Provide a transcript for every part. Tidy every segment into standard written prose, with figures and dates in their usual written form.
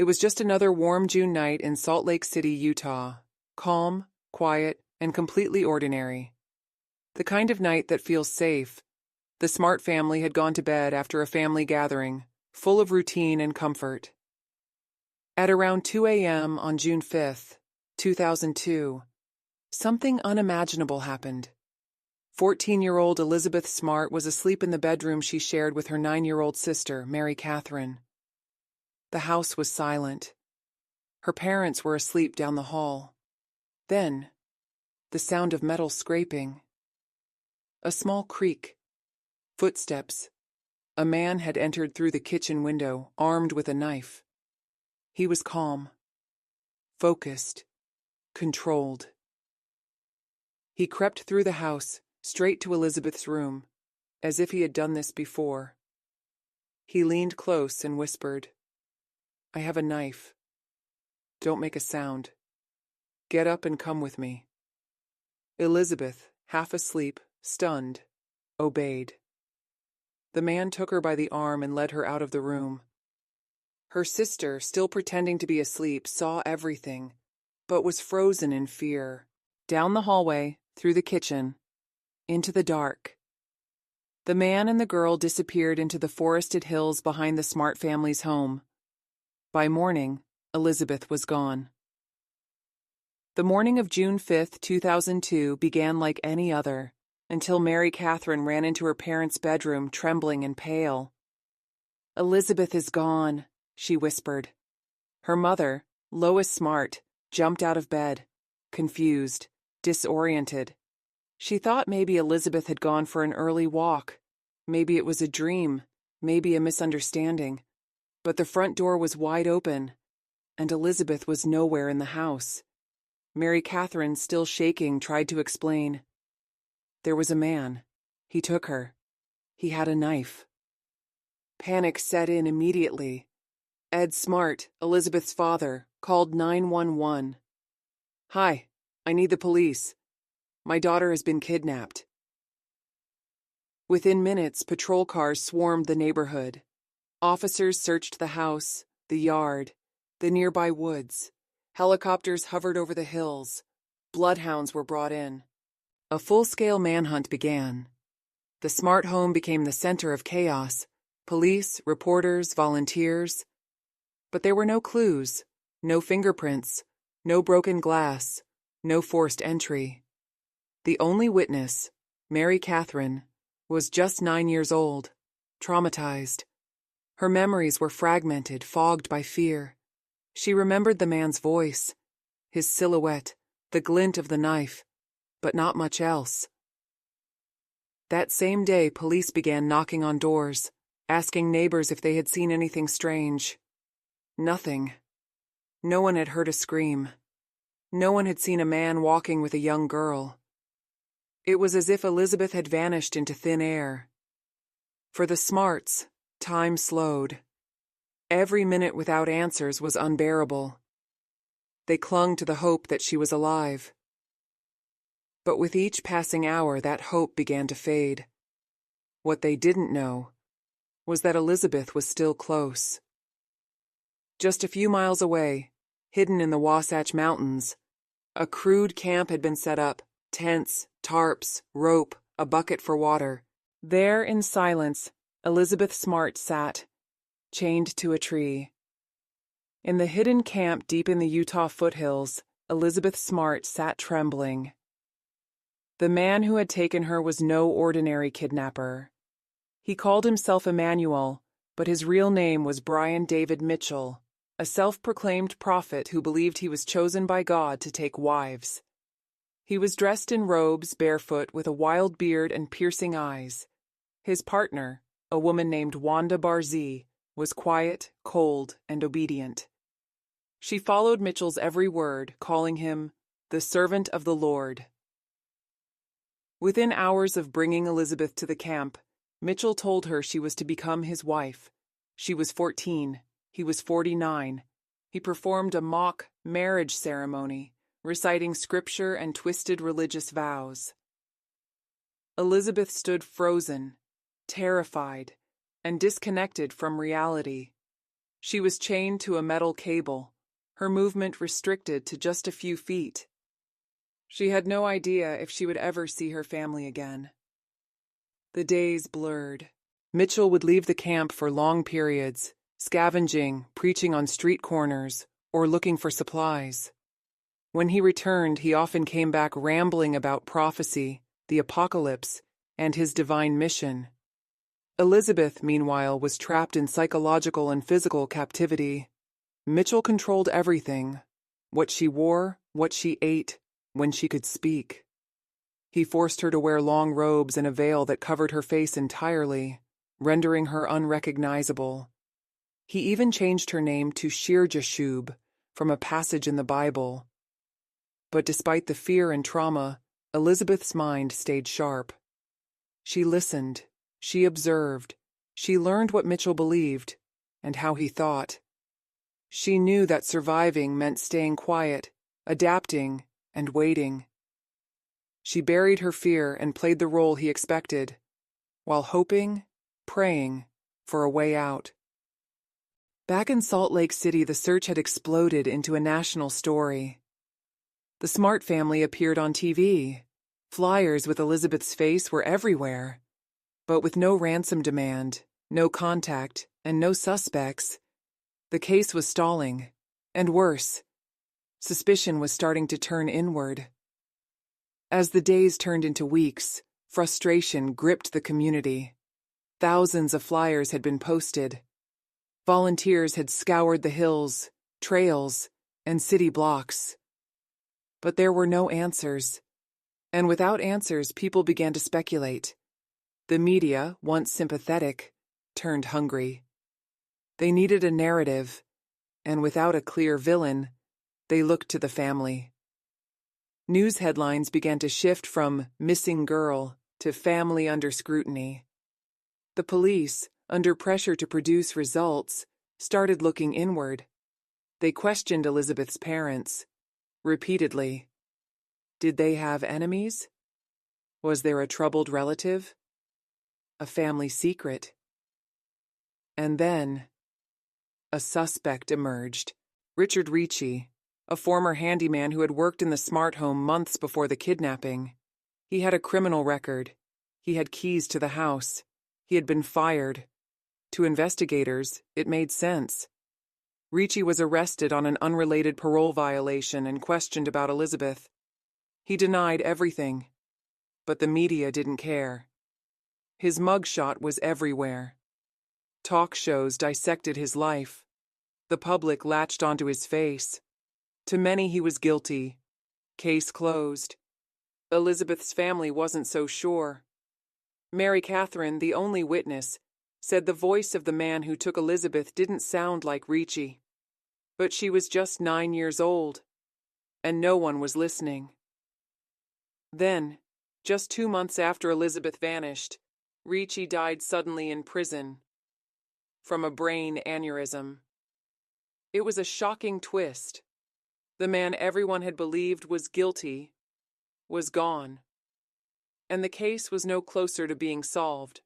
It was just another warm June night in Salt Lake City, Utah. Calm, quiet, and completely ordinary. The kind of night that feels safe. The Smart family had gone to bed after a family gathering, full of routine and comfort. At around 2 a.m. on June 5th, 2002, something unimaginable happened. 14-year-old Elizabeth Smart was asleep in the bedroom she shared with her 9-year-old sister, Mary Catherine. The house was silent. Her parents were asleep down the hall. Then, the sound of metal scraping. A small creak. Footsteps. A man had entered through the kitchen window, armed with a knife. He was calm, focused, controlled. He crept through the house, straight to Elizabeth's room, as if he had done this before. He leaned close and whispered, "I have a knife. Don't make a sound. Get up and come with me." Elizabeth, half asleep, stunned, obeyed. The man took her by the arm and led her out of the room. Her sister, still pretending to be asleep, saw everything, but was frozen in fear. Down the hallway, through the kitchen, into the dark. The man and the girl disappeared into the forested hills behind the Smart family's home. By morning, Elizabeth was gone. The morning of June 5th, 2002 began like any other, until Mary Catherine ran into her parents' bedroom, trembling and pale. "Elizabeth is gone," she whispered. Her mother, Lois Smart, jumped out of bed, confused, disoriented. She thought maybe Elizabeth had gone for an early walk. Maybe it was a dream, maybe a misunderstanding. But the front door was wide open, and Elizabeth was nowhere in the house. Mary Catherine, still shaking, tried to explain. "There was a man. He took her. He had a knife." Panic set in immediately. Ed Smart, Elizabeth's father, called 911. "Hi, I need the police. My daughter has been kidnapped." Within minutes, patrol cars swarmed the neighborhood. Officers searched the house, the yard, the nearby woods. Helicopters hovered over the hills. Bloodhounds were brought in. A full-scale manhunt began. The Smart home became the center of chaos. Police, reporters, volunteers. But there were no clues, no fingerprints, no broken glass, no forced entry. The only witness, Mary Catherine, was just 9 years old, traumatized. Her memories were fragmented, fogged by fear. She remembered the man's voice, his silhouette, the glint of the knife, but not much else. That same day, police began knocking on doors, asking neighbors if they had seen anything strange. Nothing. No one had heard a scream. No one had seen a man walking with a young girl. It was as if Elizabeth had vanished into thin air. For the Smarts, time slowed. Every minute without answers was unbearable. They clung to the hope that she was alive. But with each passing hour, that hope began to fade. What they didn't know was that Elizabeth was still close. Just a few miles away, hidden in the Wasatch Mountains, a crude camp had been set up. Tents, tarps, rope, a bucket for water. There, in silence, Elizabeth Smart sat, chained to a tree. In the hidden camp deep in the Utah foothills, Elizabeth Smart sat trembling. The man who had taken her was no ordinary kidnapper. He called himself Emmanuel, but his real name was Brian David Mitchell, a self-proclaimed prophet who believed he was chosen by God to take wives. He was dressed in robes, barefoot, with a wild beard and piercing eyes. His partner, a woman named Wanda Barzee, was quiet, cold, and obedient. She followed Mitchell's every word, calling him the servant of the Lord. Within hours of bringing Elizabeth to the camp, Mitchell told her she was to become his wife. She was 14, he was 49. He performed a mock marriage ceremony, reciting scripture and twisted religious vows. Elizabeth stood frozen, terrified, and disconnected from reality. She was chained to a metal cable, her movement restricted to just a few feet. She had no idea if she would ever see her family again. The days blurred. Mitchell would leave the camp for long periods, scavenging, preaching on street corners, or looking for supplies. When he returned, he often came back rambling about prophecy, the apocalypse, and his divine mission. Elizabeth, meanwhile, was trapped in psychological and physical captivity. Mitchell controlled everything: what she wore, what she ate, when she could speak. He forced her to wear long robes and a veil that covered her face entirely, rendering her unrecognizable. He even changed her name to Shir-Jashub, from a passage in the Bible. But despite the fear and trauma, Elizabeth's mind stayed sharp. She listened, she observed, she learned what Mitchell believed, and how he thought. She knew that surviving meant staying quiet, adapting, and waiting. She buried her fear and played the role he expected, while hoping, praying, for a way out. Back in Salt Lake City, the search had exploded into a national story. The Smart family appeared on TV. Flyers with Elizabeth's face were everywhere. But with no ransom demand, no contact, and no suspects, the case was stalling. And worse, suspicion was starting to turn inward. As the days turned into weeks, frustration gripped the community. Thousands of flyers had been posted. Volunteers had scoured the hills, trails, and city blocks. But there were no answers. And without answers, people began to speculate. The media, once sympathetic, turned hungry. They needed a narrative, and without a clear villain, they looked to the family. News headlines began to shift from missing girl to family under scrutiny. The police, under pressure to produce results, started looking inward. They questioned Elizabeth's parents, repeatedly. Did they have enemies? Was there a troubled relative? A family secret? And then, a suspect emerged, Richard Ricci, a former handyman who had worked in the Smart home months before the kidnapping. He had a criminal record. He had keys to the house. He had been fired. To investigators, it made sense. Ricci was arrested on an unrelated parole violation and questioned about Elizabeth. He denied everything, but the media didn't care. His mugshot was everywhere. Talk shows dissected his life. The public latched onto his face. To many, he was guilty. Case closed. Elizabeth's family wasn't so sure. Mary Catherine, the only witness, said the voice of the man who took Elizabeth didn't sound like Ricci. But she was just 9 years old, and no one was listening. Then, just 2 months after Elizabeth vanished, Ricci died suddenly in prison from a brain aneurysm. It was a shocking twist. The man everyone had believed was guilty was gone, and the case was no closer to being solved.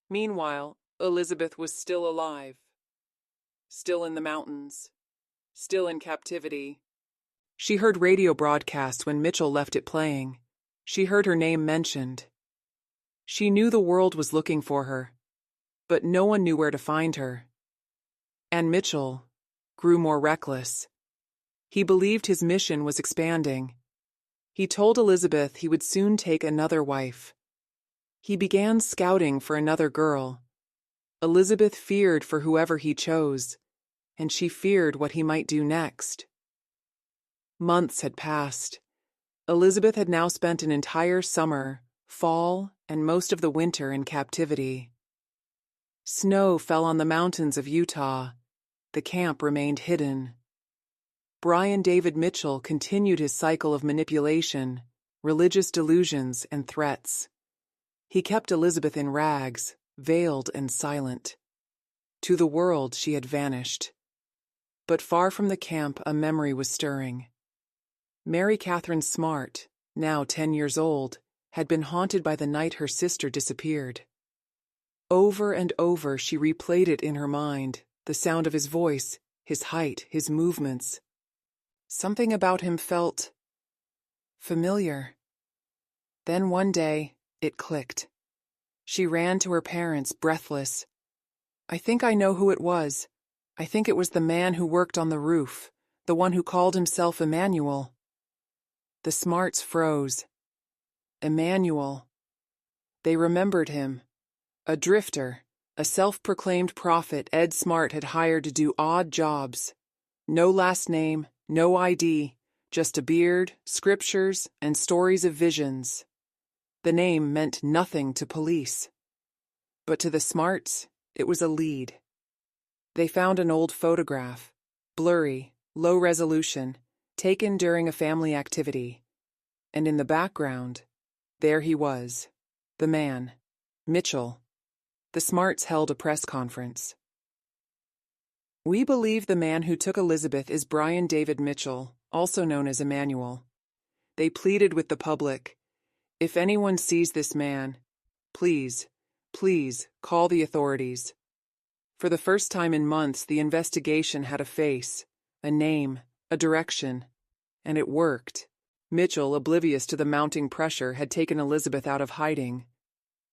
Meanwhile, Elizabeth was still alive, still in the mountains, still in captivity. She heard radio broadcasts when Mitchell left it playing. She heard her name mentioned. She knew the world was looking for her, but no one knew where to find her. And Mitchell grew more reckless. He believed his mission was expanding. He told Elizabeth he would soon take another wife. He began scouting for another girl. Elizabeth feared for whoever he chose, and she feared what he might do next. Months had passed. Elizabeth had now spent an entire summer, fall, and most of the winter in captivity. Snow fell on the mountains of Utah. The camp remained hidden. Brian David Mitchell continued his cycle of manipulation, religious delusions, and threats. He kept Elizabeth in rags, veiled and silent. To the world, she had vanished. But far from the camp, a memory was stirring. Mary Catherine Smart, now 10 years old, had been haunted by the night her sister disappeared. Over and over, she replayed it in her mind, the sound of his voice, his height, his movements. Something about him felt familiar. Then one day, it clicked. She ran to her parents, breathless. "I think I know who it was. I think it was the man who worked on the roof, the one who called himself Emmanuel." The Smarts froze. Emmanuel. They remembered him. A drifter, a self-proclaimed prophet Ed Smart had hired to do odd jobs. No last name, no ID, just a beard, scriptures, and stories of visions. The name meant nothing to police. But to the Smarts, it was a lead. They found an old photograph, blurry, low resolution, taken during a family activity. And in the background, there he was, the man, Mitchell. The Smarts held a press conference. "We believe the man who took Elizabeth is Brian David Mitchell, also known as Emmanuel." They pleaded with the public, "If anyone sees this man, please, please call the authorities." For the first time in months, the investigation had a face, a name, a direction, and it worked. Mitchell, oblivious to the mounting pressure, had taken Elizabeth out of hiding.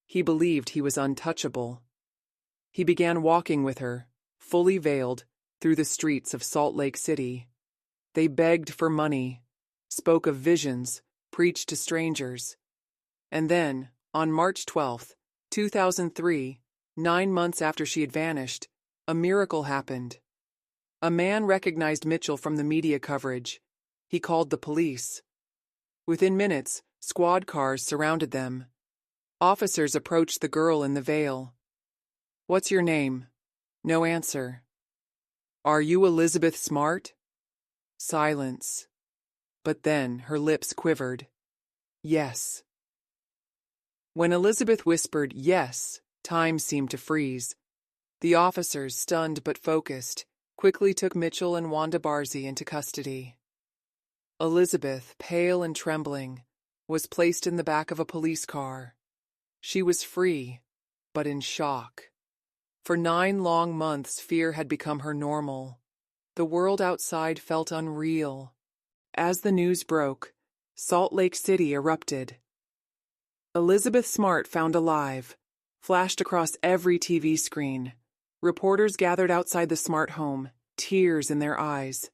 He believed he was untouchable. He began walking with her, fully veiled, through the streets of Salt Lake City. They begged for money, spoke of visions, preached to strangers. And then, on March 12, 2003, 9 months after she had vanished, a miracle happened. A man recognized Mitchell from the media coverage. He called the police. Within minutes, squad cars surrounded them. Officers approached the girl in the veil. "What's your name?" No answer. "Are you Elizabeth Smart?" Silence. But then her lips quivered. "Yes." When Elizabeth whispered yes, time seemed to freeze. The officers, stunned but focused, quickly took Mitchell and Wanda Barzee into custody. Elizabeth, pale and trembling, was placed in the back of a police car. She was free, but in shock. For 9 long months, fear had become her normal. The world outside felt unreal. As the news broke, Salt Lake City erupted. Elizabeth Smart found alive, flashed across every TV screen. Reporters gathered outside the Smart home, tears in their eyes.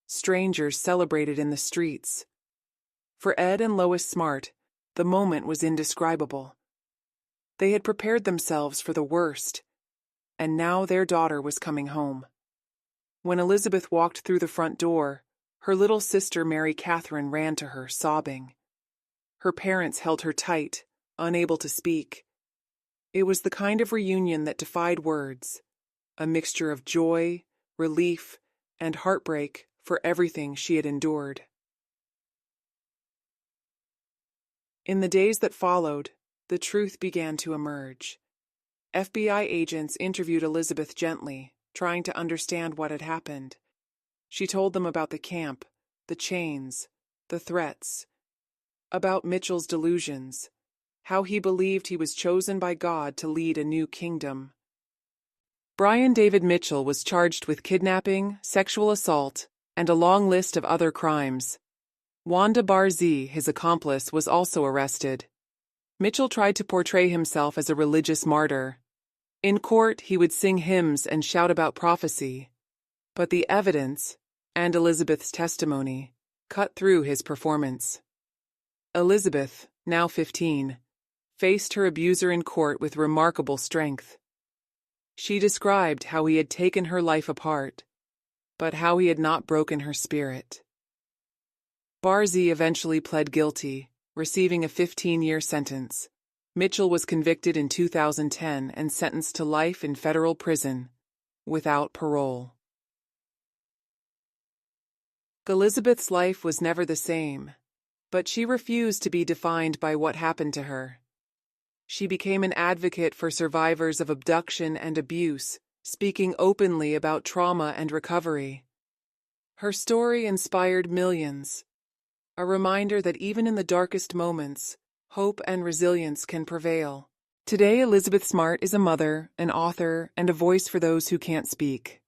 Strangers celebrated in the streets. For Ed and Lois Smart, the moment was indescribable. They had prepared themselves for the worst, and now their daughter was coming home. When Elizabeth walked through the front door, her little sister Mary Catherine ran to her, sobbing. Her parents held her tight, unable to speak. It was the kind of reunion that defied words, a mixture of joy, relief, and heartbreak for everything she had endured. In the days that followed, the truth began to emerge. FBI agents interviewed Elizabeth gently, trying to understand what had happened. She told them about the camp, the chains, the threats, about Mitchell's delusions, how he believed he was chosen by God to lead a new kingdom. Brian David Mitchell was charged with kidnapping, sexual assault, and a long list of other crimes. Wanda Barzee, his accomplice, was also arrested. Mitchell tried to portray himself as a religious martyr. In court, he would sing hymns and shout about prophecy. But the evidence, and Elizabeth's testimony, cut through his performance. Elizabeth, now 15, faced her abuser in court with remarkable strength. She described how he had taken her life apart, but how he had not broken her spirit. Barzee eventually pled guilty, receiving a 15-year sentence. Mitchell was convicted in 2010 and sentenced to life in federal prison, without parole. Elizabeth's life was never the same, but she refused to be defined by what happened to her. She became an advocate for survivors of abduction and abuse, speaking openly about trauma and recovery. Her story inspired millions, a reminder that even in the darkest moments, hope and resilience can prevail. Today, Elizabeth Smart is a mother, an author, and a voice for those who can't speak.